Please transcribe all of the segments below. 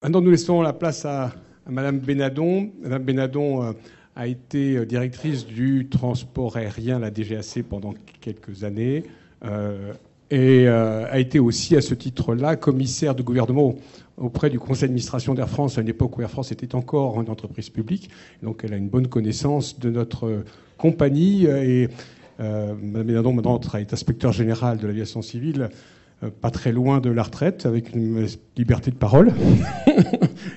Maintenant, nous laissons la place à Madame Bénadon. Madame Bénadon a été directrice du transport aérien, la DGAC, pendant quelques années, et a été aussi, à ce titre-là, commissaire de gouvernement auprès du conseil d'administration d'Air France, à une époque où Air France était encore une entreprise publique. Donc elle a une bonne connaissance de notre compagnie. Et Mme Bénadon, maintenant, est inspecteur général de l'aviation civile, pas très loin de la retraite, avec une liberté de parole.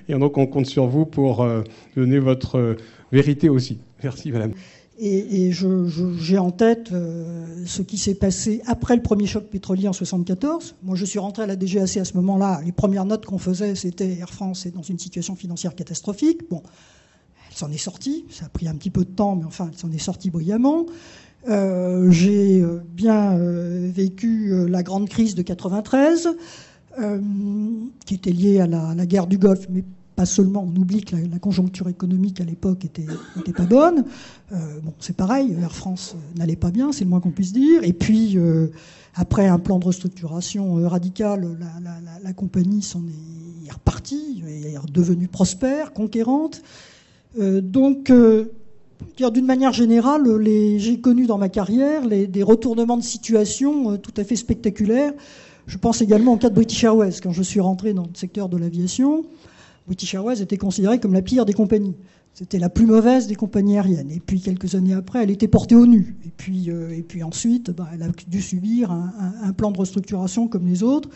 Et donc on compte sur vous pour donner votre vérité aussi. Merci, madame. Et j'ai en tête ce qui s'est passé après le premier choc pétrolier en 1974. Moi, je suis rentré à la DGAC à ce moment-là. Les premières notes qu'on faisait, c'était Air France est dans une situation financière catastrophique. Bon, elle s'en est sortie. Ça a pris un petit peu de temps, mais enfin, elle s'en est sortie brillamment. J'ai bien vécu la grande crise de 93, qui était liée à la guerre du Golfe, mais pas seulement. On oublie que la conjoncture économique à l'époque était pas bonne. Bon, c'est pareil, Air France n'allait pas bien, c'est le moins qu'on puisse dire. Et puis, après un plan de restructuration radical, la compagnie est repartie, est redevenue prospère, conquérante. Donc, d'une manière générale, j'ai connu dans ma carrière des retournements de situation tout à fait spectaculaires. Je pense également au cas de British Airways. Quand je suis rentré dans le secteur de l'aviation, British Airways était considérée comme la pire des compagnies. C'était la plus mauvaise des compagnies aériennes. Et puis, quelques années après, elle était portée au nu. Et puis ensuite, elle a dû subir un plan de restructuration comme les autres.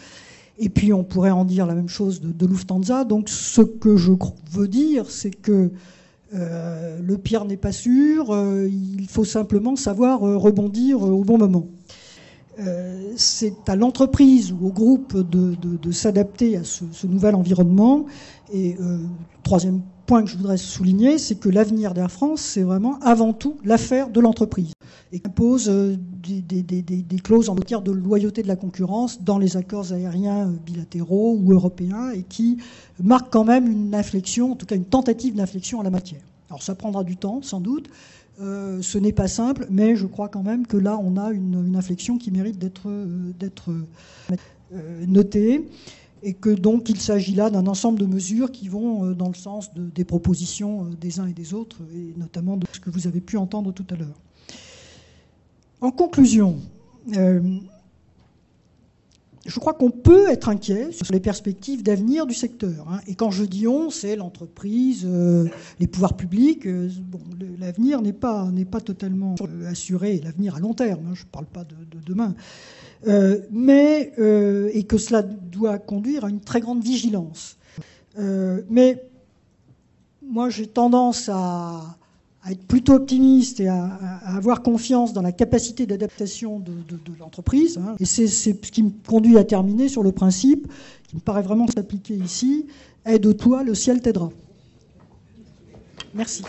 Et puis, on pourrait en dire la même chose de Lufthansa. Donc, ce que je veux dire, c'est que le pire n'est pas sûr. Il faut simplement savoir rebondir au bon moment. C'est à l'entreprise ou au groupe de s'adapter à ce nouvel environnement. Et troisième point que je voudrais souligner, c'est que l'avenir d'Air France, c'est vraiment avant tout l'affaire de l'entreprise et qui impose des clauses en matière de loyauté de la concurrence dans les accords aériens bilatéraux ou européens et qui marquent quand même une inflexion, en tout cas une tentative d'inflexion en la matière. Alors ça prendra du temps, sans doute. Ce n'est pas simple, mais je crois quand même que là, on a une inflexion qui mérite d'être notée. Et que donc il s'agit là d'un ensemble de mesures qui vont dans le sens des propositions des uns et des autres, et notamment de ce que vous avez pu entendre tout à l'heure. En conclusion, je crois qu'on peut être inquiet sur les perspectives d'avenir du secteur. Et quand je dis on, c'est l'entreprise, les pouvoirs publics. Bon, l'avenir n'est pas totalement assuré, l'avenir à long terme, je ne parle pas de demain. Et que cela doit conduire à une très grande vigilance. Mais moi, j'ai tendance à être plutôt optimiste et à avoir confiance dans la capacité d'adaptation de l'entreprise. Et c'est ce qui me conduit à terminer sur le principe qui me paraît vraiment s'appliquer ici. Aide-toi, le ciel t'aidera. Merci.